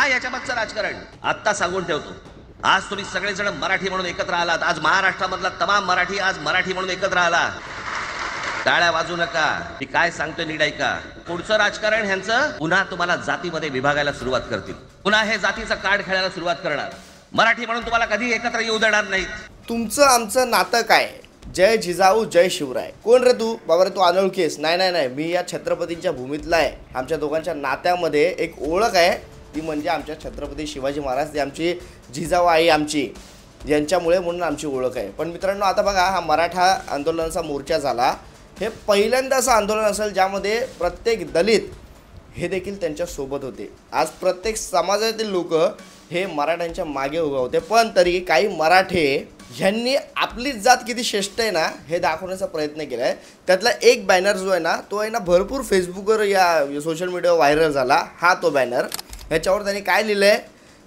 काय याच्या मागचं राजकारण? आत्ता सांगून ठेवतो, आज तुम्ही सगळेजण मराठी म्हणून एकत्र आलात. आज महाराष्ट्रामधला तमाम मराठी आज मराठी म्हणून एकत्र आला. टाळ्या वाजू नका. मी काय सांगतोय नीट ऐका. पुढचं राजकारण ह्यांचं पुन्हा तुम्हाला जातीमध्ये विभागायला सुरुवात करतील. पुन्हा हे जातीचा कार्ड खेळायला सुरुवात करणार. मराठी म्हणून तुम्हाला कधी एकत्र येऊ देणार नाहीत. तुमचं आमचं नातं काय? जय जिजाऊ जय शिवराय. कोण रे तू? बाबा रे तू अनोळखीस? नाही, मी या छत्रपतींच्या भूमीतला आहे. आमच्या दोघांच्या नात्यामध्ये एक ओळख आहे, ती म्हणजे आमच्या छत्रपती शिवाजी महाराज, ती आमची जिजाऊ आई आमची, यांच्यामुळे म्हणून आमची ओळख आहे. पण मित्रांनो, आता बघा, हा मराठा आंदोलनाचा मोर्चा झाला. हे पहिल्यांदा असं आंदोलन असेल ज्यामध्ये प्रत्येक दलित हे देखील त्यांच्यासोबत होते. आज प्रत्येक समाजातील लोक हे मराठ्यांच्या मागे उभे होते. पण तरी काही मराठे ह्यांनी आपली जात किती श्रेष्ठ आहे ना, हे दाखवण्याचा प्रयत्न केला आहे. त्यातला एक बॅनर जो आहे ना, तो आहे ना भरपूर फेसबुकवर या सोशल मीडियावर व्हायरल झाला. हा तो बॅनर. ह्याच्यावर त्यांनी काय लिहिलं आहे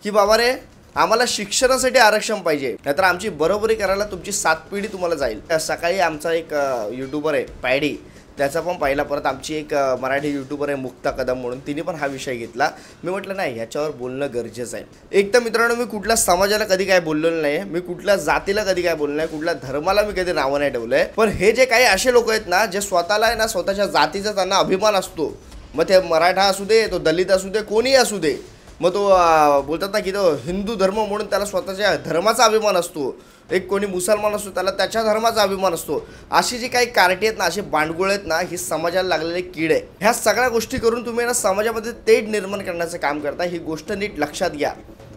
की बाबा रे, आम्हाला शिक्षणासाठी आरक्षण पाहिजे, नाहीतर आमची बरोबरी करायला तुमची 7 पिढी तुम्हाला जाईल. सकाळी आमचा एक यूट्यूबर आहे पॅडी, त्याचा पण पाहिला. परत आमची एक मराठी यूट्यूबर आहे मुक्ता कदम म्हणून, तिने पण हा विषय घेतला. मी म्हटलं नाही, ह्याच्यावर बोलणं गरजेचं आहे. एक तर मित्रांनो, मी कुठल्या समाजाला कधी काय बोललेलं नाही, मी कुठल्या जातीला कधी काय बोललो नाही, कुठल्या धर्माला मी कधी नावं नाही ठेवलं आहे. पण हे जे काही असे लोक आहेत ना, जे स्वतःला आहे ना, स्वतःच्या जातीचा त्यांना अभिमान असतो, मग ते मराठा असू दे, तो दलित असू दे, कोणीही असू दे, मग तो बोलतात ना की तो हिंदू धर्म म्हणून त्याला स्वतःच्या धर्माचा अभिमान असतो, एक कोणी मुसलमान असतो त्याला त्याच्या धर्माचा अभिमान असतो. अशी जी काही कार्टी आहेत ना, अशी बांडगुळ आहेत ना, ही समाजाला लागलेले कीड आहे. ह्या सगळ्या गोष्टी करून तुम्ही ना समाजामध्ये तेढ निर्माण करण्याचं काम करता. ही गोष्ट नीट लक्षात घ्या.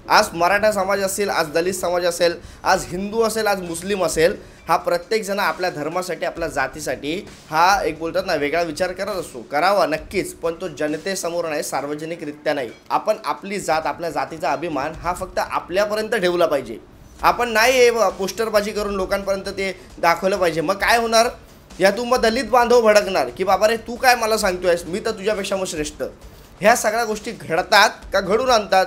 आज मराठा समाज असेल, आज दलित समाज असेल, आज हिंदू असेल, आज मुस्लिम असेल, हा प्रत्येकजण आपल्या धर्मासाठी, आपल्या जातीसाठी हा एक बोलतात ना वेगळा विचार करत असतो. करावा नक्कीच, पण तो जनतेसमोर नाही, सार्वजनिकरित्या नाही. आपण आपली जात, आपल्या जातीचा अभिमान हा फक्त आपल्यापर्यंत ठेवला पाहिजे. आपण नाही पोस्टरबाजी करून लोकांपर्यंत ते दाखवलं पाहिजे. मग काय होणार? यातून मग दलित बांधव भडकणार की बाबा रे, तू काय मला सांगतोयस, मी तर तुझ्यापेक्षा मग श्रेष्ठ. ह्या सगळ्या गोष्टी घडतात का घडून आणतात?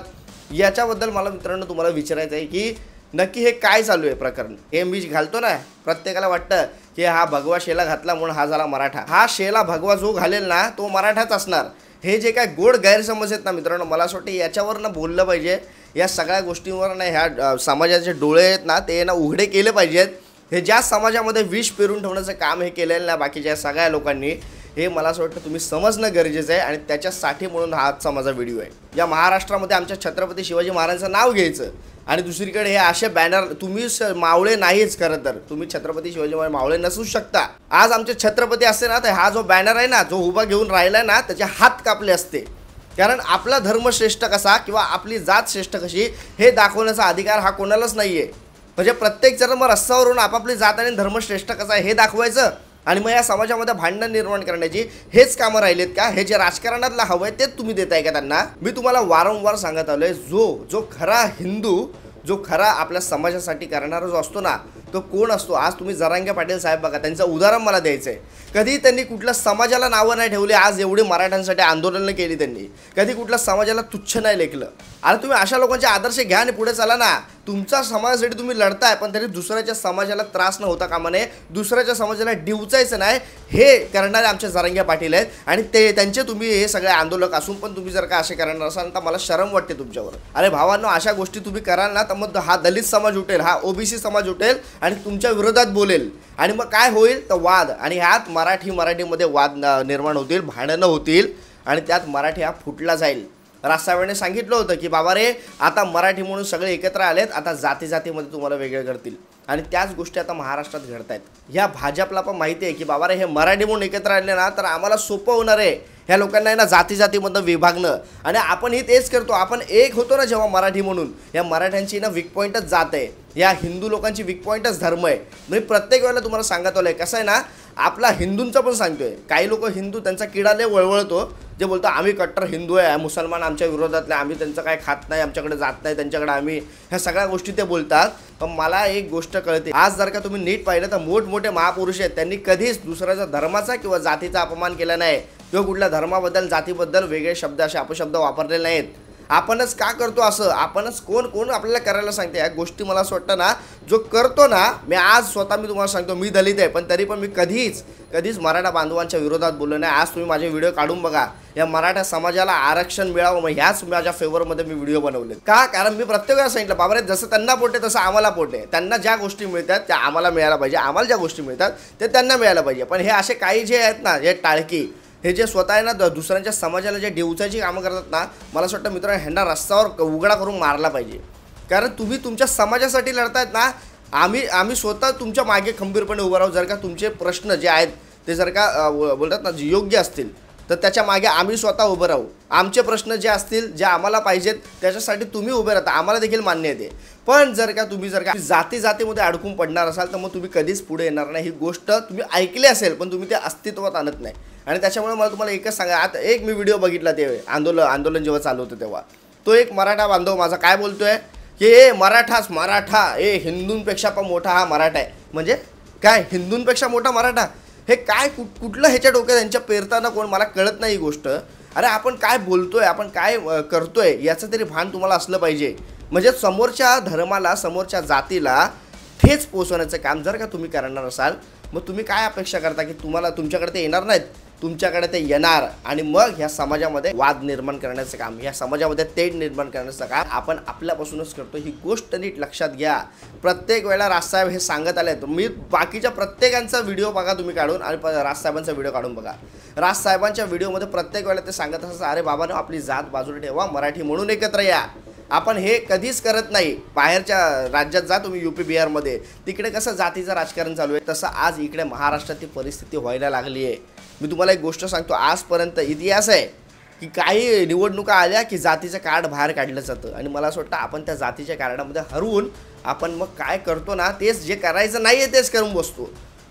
याच्याबद्दल मला मित्रांनो तुम्हाला विचारायचं आहे की नक्की हे काय चालू आहे प्रकरण. हे मी घालतो ना, प्रत्येकाला वाटतं की हा भगवा शेला घातला म्हणून हा झाला मराठा. हा शेला भगवा जो घालेल ना, तो मराठाच असणार. हे जे काय गोड गैरसमज आहेत ना मित्रांनो, मला असं वाटतं याच्यावर ना बोललं पाहिजे. या सगळ्या गोष्टींवर ना ह्या समाजाचे डोळे आहेत ना, ते ना उघडे केले पाहिजेत. हे ज्या समाजामध्ये विष पेरून ठेवण्याचं काम हे केलेलं ना बाकीच्या सगळ्या लोकांनी, हे मला असं वाटतं तुम्ही समजणं गरजेचं आहे. आणि त्याच्यासाठी म्हणून हा आजचा माझा व्हिडिओ आहे. या महाराष्ट्रामध्ये आमच्या छत्रपती शिवाजी महाराजांचं नाव घ्यायचं आणि दुसरीकडे हे असे बॅनर, तुम्ही मावळे नाहीच. खरं तर तुम्ही छत्रपती शिवाजी महाराज मावळे नसूच शकता. आज आमचे छत्रपती असते ना, तर हा जो बॅनर आहे ना, जो उभा घेऊन राहिला ना, त्याचे हात कापले असते. कारण आपला धर्म श्रेष्ठ कसा किंवा आपली जात श्रेष्ठ कशी हे दाखवण्याचा अधिकार हा कोणालाच नाही आहे. म्हणजे प्रत्येक जण मग रस्त्यावरून आपापली जात आणि धर्म श्रेष्ठ कसा आहे हे दाखवायचं आणि मग या समाजामध्ये भांडण निर्माण करण्याची हेच कामं राहिलेत का? हे जे राजकारणातला हवं आहे तेच तुम्ही देताय का त्यांना? मी तुम्हाला वारंवार सांगत आलोय, जो खरा हिंदू, जो खरा आपल्या समाजासाठी करणारा जो असतो ना, तो कोण असतो? आज तुम्ही जरांगे पाटील साहेब बघा, त्यांचं उदाहरण मला द्यायचं आहे. कधी त्यांनी कुठल्या समाजाला नावं नाही ठेवली. आज एवढी मराठ्यांसाठी आंदोलनं केली त्यांनी. कधी कुठल्या समाजाला तुच्छ नाही लेखलं. आणि तुम्ही अशा लोकांचे आदर्श घ्या आणि पुढे चला ना. तुमच्या समाजासाठी तुम्ही लढताय, पण तरी दुसऱ्याच्या समाजाला त्रास न होता कामा नये, दुसऱ्याच्या समाजाला डिवचायचं नाही. हे करणारे आमचे जरांगे पाटील आहेत आणि त्यांचे तुम्ही हे सगळे आंदोलक असून पण तुम्ही जर का असे करणार असाल तर मला शरम वाटते तुमच्यावर. अरे भावांनो, अशा गोष्टी तुम्ही कराल ना, तर मग हा दलित समाज उठेल, हा ओबीसी समाज उठेल आणि तुमच्या विरोधात बोलेल. आणि मग काय होईल तर वाद. आणि ह्यात मराठीमध्ये वाद निर्माण होतील, भांडणं होतील आणि त्यात मराठी हा फुटला जाईल. राजसाहेबांनी सांगितलं होतं की बाबा रे, आता मराठी म्हणून सगळे एकत्र आलेत, आता जातीमध्ये तुम्हाला वेगळे करतील. आणि त्याच गोष्टी आता महाराष्ट्रात घडत आहेत. ह्या भाजपला पण माहिती आहे की बाबा रे, हे मराठी म्हणून एकत्र आले ना तर आम्हाला सोपं होणार आहे ह्या लोकांना ना जातीमधनं विभागणं. आणि आपण ही तेच करतो. आपण एक होतो ना जेव्हा मराठी म्हणून, या मराठ्यांची ना वीक पॉईंटच जात आहे. या हिंदू लोकांची वीक पॉईंटच धर्म आहे. म्हणजे प्रत्येक वेळेला तुम्हाला सांगत आलोय, कसं आहे ना, आपला हिंदूंचा पण सांगतोय. काही लोक हिंदू त्यांचा किडा लय वळवळतो, जे बोलतो आम्ही कट्टर हिंदू आहे, मुसलमान आमच्या विरोधातले, आम्ही त्यांचं काय खात नाही, आमच्याकडे जात नाही, त्यांच्याकडे आम्ही, ह्या सगळ्या गोष्टी ते बोलतात. पण मला एक गोष्ट कळते, आज जर का तुम्ही नीट पाहिलं तर मोठमोठे महापुरुष आहेत, त्यांनी कधीच दुसऱ्याचा धर्माचा किंवा जातीचा अपमान केला नाही किंवा कुठल्या धर्माबद्दल जातीबद्दल वेगळे शब्द असे अपशब्द वापरलेले नाहीत. आपणच का करतो असं? आपणच कोण आपल्याला करायला सांगते या गोष्टी? मला असं वाटतं ना, जो करतो ना, मी आज स्वतः मी तुम्हाला सांगतो, मी दलित आहे पण तरी पण मी कधीच मराठा बांधवांच्या विरोधात बोललो नाही. आज तुम्ही माझे व्हिडिओ काढून बघा, या मराठा समाजाला आरक्षण मिळावं, मग ह्याच माझ्या फेवरमध्ये मी व्हिडिओ बनवले. का? कारण मी प्रत्येक वेळा सांगितलं बाबा जसं त्यांना पोटे तसं आम्हाला पोटे. त्यांना ज्या गोष्टी मिळतात त्या आम्हाला मिळायला पाहिजे, आम्हाला ज्या गोष्टी मिळतात ते त्यांना मिळायला पाहिजे. पण हे असे काही जे आहेत ना, हे टाळकी, हे जे स्वतः आहे ना दुसऱ्यांच्या समाजाला जे डिवचायची कामं करतात ना, मला असं वाटतं मित्रांनो ह्यांना रस्त्यावर उघडा करून मारला पाहिजे. कारण तुम्ही तुमच्या समाजासाठी लढतायत ना, आम्ही स्वतः तुमच्या मागे खंबीरपणे उभं राहू. जर का तुमचे प्रश्न जे आहेत ते जर का बोलतात ना योग्य असतील तर त्याच्या मागे आम्ही स्वतः उभं राहू. आमचे प्रश्न जे असतील जे आम्हाला पाहिजेत त्याच्यासाठी तुम्ही उभे राहता, आम्हाला देखील मान्य येते. पण जर का जातीमध्ये अडकून पडणार असाल तर मग तुम्ही कधीच पुढे येणार नाही. ही गोष्ट तुम्ही ऐकली असेल पण तुम्ही ते अस्तित्वात आणत नाही. आणि त्याच्यामुळे मला तुम्हाला एकच सांगा, आता एक मी व्हिडिओ बघितला ते आंदोलन जेव्हा चालू होतं तेव्हा तो एक मराठा बांधव माझा काय बोलतोय की मराठा हिंदूंपेक्षा पण मोठा हा मराठा आहे. म्हणजे काय हिंदूंपेक्षा मोठा मराठा? हे काय कुठलं ह्याच्या डोक्यात त्यांच्या पेरताना कोण मला कळत नाही ही गोष्ट. अरे आपण काय बोलतोय, आपण काय करतोय याचं तरी भान तुम्हाला असलं पाहिजे. म्हणजे समोरच्या धर्माला, समोरच्या जातीला ठेच पोचवण्याचं काम जर का तुम्ही करणार असाल मग तुम्ही काय अपेक्षा करता की तुमच्याकडे ते येणार नाहीत? तुमच्याकडे ते येणार आणि मग ह्या समाजामध्ये वाद निर्माण करण्याचं काम, ह्या समाजामध्ये तेढ निर्माण करण्याचं काम आपण आपल्यापासूनच करतो. ही गोष्ट नीट लक्षात घ्या. प्रत्येक वेळेला राजसाहेब हे सांगत आले. मी बाकीच्या प्रत्येकांचा व्हिडिओ बघा तुम्ही काढून आणि राजसाहेबांचा व्हिडिओ काढून बघा. राजसाहेबांच्या व्हिडिओमध्ये प्रत्येक वेळेला ते सांगत असतात अरे बाबांनो आपली जात बाजूला ठेवा, मराठी म्हणून एकत्र या. आपण हे कधीच करत नाही. बाहेरच्या राज्यात जा तुम्ही, UP बिहारमध्ये, तिकडे कसं जातीचं राजकारण चालू आहे तसं आज इकडे महाराष्ट्रात ती परिस्थिती व्हायला लागली आहे. मी तुम्हाला एक गोष्ट सांगतो, आजपर्यंत इतिहास आहे की काही निवडणुका आल्या की जातीचं कार्ड बाहेर काढलं जातं आणि मला असं वाटतं आपण त्या जातीच्या कार्डामध्ये हरवून आपण मग काय करतो ना, तेच जे करायचं नाही आहे तेच करून बसतो.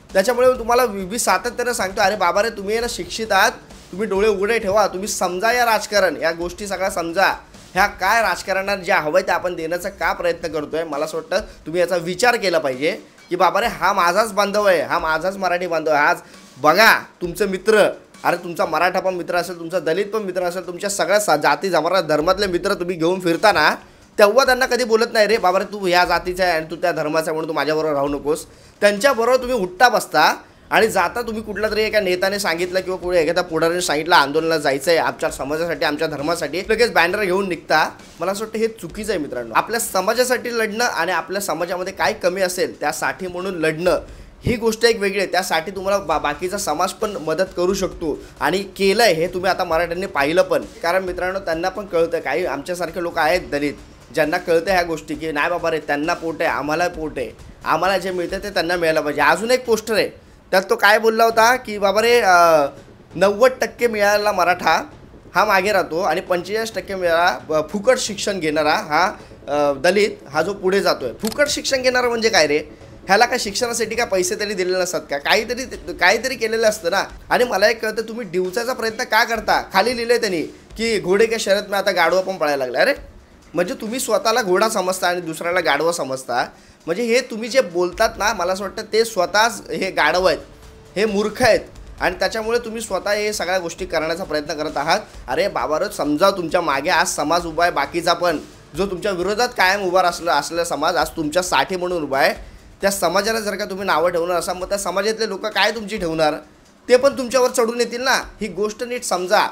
त्याच्यामुळे तुम्हाला मी सातत्यानं सांगतो अरे बाबा रे तुम्ही ना शिक्षित आहात, तुम्ही डोळे उघडे ठेवा, तुम्ही समजा या राजकारण, या गोष्टी सगळ्या समजा. ह्या काय राजकारणात ज्या हवं ते आपण देण्याचा का प्रयत्न करतोय, मला असं वाटतं तुम्ही याचा विचार केला पाहिजे की बाबा रे हा माझाच बांधव आहे, हा माझाच मराठी बांधव आहे. आज बघा तुमचे मित्र, अरे तुमचा मराठा पण मित्र असेल, तुमचा दलित पण मित्र असेल, तुमच्या सगळ्या जाती जमारा धर्मातले मित्र तुम्ही घेऊन फिरताना तेव्हा त्यांना कधी बोलत नाही रे बाबा रे तू ह्या जातीचा आहे आणि तू त्या धर्माचा म्हणून तू माझ्याबरोबर राहू नकोस. त्यांच्याबरोबर तुम्ही उठता बसता आणि जाता तुम्ही कुठला तरी एका नेत्याने सांगितलं किंवा कुठे एखाद्या पुढाऱ्याने सांगितलं आंदोलनाला जायचं आहे आमच्या समाजासाठी, आमच्या धर्मासाठी, लगेच बॅनर घेऊन निघता. मला असं वाटतं हे चुकीचं आहे मित्रांनो. आपल्या समाजासाठी लढणं आणि आपल्या समाजामध्ये काय कमी असेल त्यासाठी म्हणून लढणं ही गोष्ट एक वेगळी आहे. त्यासाठी तुम्हाला बाकीचा समाज पण मदत करू शकतो आणि केलं आहे हे तुम्ही आता मराठ्यांनी पाहिलं पण. कारण मित्रांनो त्यांना पण कळतं, काही आमच्यासारखे लोक आहेत दलित ज्यांना कळतं ह्या गोष्टी की नाही बाबा रे त्यांना पोट आहे, आम्हाला पोट आहे, आम्हाला जे मिळतं ते त्यांना मिळायला पाहिजे. अजून एक पोस्टर आहे त्यात तो काय बोलला होता की बाबा रे 90% मिळालेला मराठा हा मागे राहतो आणि 45% मिळाला फुकट शिक्षण घेणारा हा दलित हा जो पुढे जातोय. फुकट शिक्षण घेणारा म्हणजे काय रे? ह्याला काय शिक्षणासाठी काय पैसे तरी दिलेले नसतात का? काहीतरी केलेलं असतं ना. आणि मला एक कळतं तुम्ही डिवचायचा प्रयत्न का करता? खाली लिहिलंय त्यांनी की घोडे के शर्यत में आता गाढवा पण पळायला लागला. अरे म्हणजे तुम्ही स्वतःला घोडा समजता आणि दुसऱ्याला गाढवा समजता. म्हणजे हे तुम्ही जे बोलतात ना, मला असं वाटतं ते स्वतःच हे गाढव आहेत, हे मूर्ख आहेत आणि त्याच्यामुळे तुम्ही स्वतः हे सगळ्या गोष्टी करण्याचा प्रयत्न करत आहात. अरे बाबारो समजा तुमच्या मागे आज समाज उभा आहे बाकीचा पण, जो तुमच्या विरोधात कायम उभा असलेला समाज आज तुमच्यासाठी म्हणून उभा आहे. त्या समाजाला जर का तुम्ही नावं ठेवणार असाल मग त्या समाजातले लोक काय तुमची ठेवणार? ते पण तुमच्यावर चढून येतील ना. ही गोष्ट नीट समजा.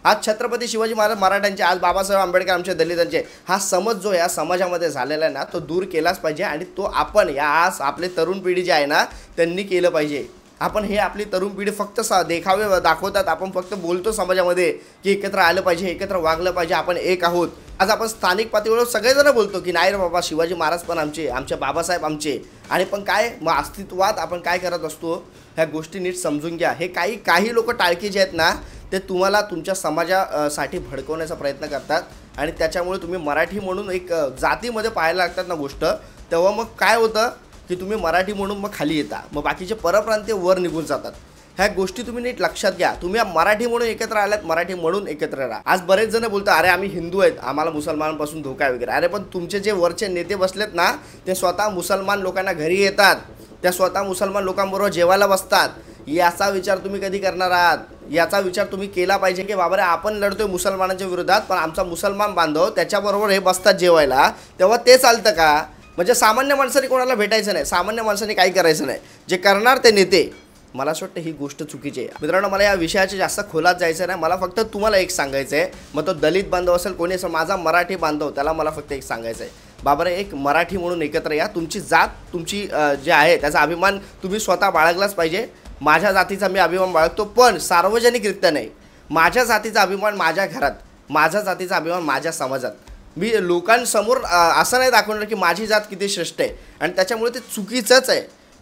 आज छत्रपती शिवाजी महाराज मराठ्यांचे, आज बाबासाहेब आंबेडकर आमचे दलितांचे, हा समज जो या समाजामध्ये झालेला आहे ना तो दूर केलाच पाहिजे आणि तो आपण या आज आपले तरुण पिढी जे आहे ना त्यांनी केलं पाहिजे. आपण हे आपली तरुण पिढी फक्त देखावे दाखवतात, आपण फक्त बोलतो समाजामध्ये की एकत्र आलं पाहिजे, एकत्र वागलं पाहिजे, आपण एक आहोत. आज आपण स्थानिक पातळीवर सगळेजण बोलतो की नाही रे बाबा शिवाजी महाराज पण आमचे बाबासाहेब आमचे, आणि पण काय मग अस्तित्वात आपण काय करत असतो ह्या गोष्टी नीट समजून घ्या. हे काही लोक टाळकी जे आहेत ना ते तुम्हाला तुमच्या समाजासाठी भडकवण्याचा प्रयत्न करतात आणि त्याच्यामुळे तुम्ही मराठी म्हणून एक जातीमध्ये पाहायला लागतात ना गोष्ट, तेव्हा मग काय होतं की तुम्ही मराठी म्हणून मग खाली येता, मग बाकीचे परप्रांतीय वर निघून जातात. ह्या गोष्टी तुम्ही नीट लक्षात घ्या. तुम्ही मराठी म्हणून एकत्र आल्यात, मराठी म्हणून एकत्र राहा. आज बरेच जण बोलतात अरे आम्ही हिंदू आहेत, आम्हाला मुसलमानांपासून धोका वगैरे. अरे पण तुमचे जे वरचे नेते बसलेत ना ते स्वतः मुसलमान लोकांना घरी येतात, त्या स्वतः मुसलमान लोकांबरोबर जेवायला बसतात. याचा विचार तुम्ही कधी करणार आहात? याचा विचार तुम्ही केला पाहिजे की बाबा रे आपण लढतोय मुसलमानांच्या विरोधात पण आमचा मुसलमान बांधव त्याच्याबरोबर हे बसतात जेवायला, तेव्हा ते चालतं का? म्हणजे सामान्य माणसाने कोणाला भेटायचं नाही, सामान्य माणसाने काही करायचं नाही. जे करणार ते नेते, मला असं वाटतं ही गोष्ट चुकीची आहे. मित्रांनो, मला या विषयाच्या जास्त खोलात जायचं नाही. मला फक्त तुम्हाला एक सांगायचं आहे, मग तो दलित बांधव असेल कोणी असेल, माझा मराठी बांधव, त्याला मला फक्त एक सांगायचं आहे, बाबा एक मराठी म्हणून एकत्र या. तुमची जात, तुमची जे आहे त्याचा अभिमान तुम्ही स्वतः बाळगलाच पाहिजे. माझ्या जातीचा मी अभिमान बाळगतो, पण सार्वजनिकरित्या नाही. माझ्या जातीचा अभिमान माझ्या घरात, माझ्या जातीचा अभिमान माझ्या समाजात. मी लोकांसमोर असं नाही दाखवणार की माझी जात किती श्रेष्ठ आहे, आणि त्याच्यामुळे ते चुकीचंच आहे.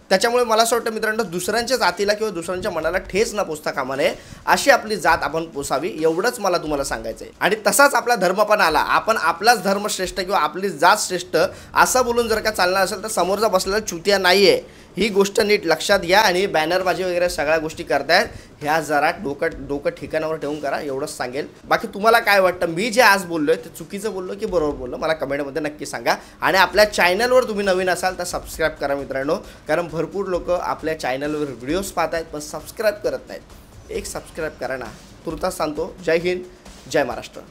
त्याच्यामुळे मला असं वाटतं मित्रांनो, दुसऱ्यांच्या जातीला किंवा दुसऱ्यांच्या मनाला ठेच न पोचता कामा नये, अशी आपली जात आपण पोसावी, एवढंच मला तुम्हाला सांगायचं आहे. आणि तसाच आपला धर्म पण आला. आपण आपलाच धर्म श्रेष्ठ किंवा आपली जात श्रेष्ठ असं बोलून जर का चालणार असेल तर समोरचा बसलेला चुतिया नाही आहे. ही गोष्ट नीट लक्षात घ्या. आणि बॅनरबाजी वगैरे सगळ्या गोष्टी करतायत, ह्या जरा डोकं ठिकाणावर ठेवून करा, एवढंच सांगेल. बाकी तुम्हाला काय वाटतं, मी जे आज बोललोय ते चुकीचं बोललो की बरोबर बोललो, मला कमेंटमध्ये नक्की सांगा. आणि आपल्या चॅनलवर तुम्ही नवीन असाल तर सबस्क्राईब करा मित्रांनो, कारण भरपूर लोक आपल्या चॅनलवर व्हिडिओज पाहत आहेत पण सबस्क्राईब करत नाहीत. एक सबस्क्राईब करा ना. तुर्तास सांगतो. जय हिंद, जय महाराष्ट्र.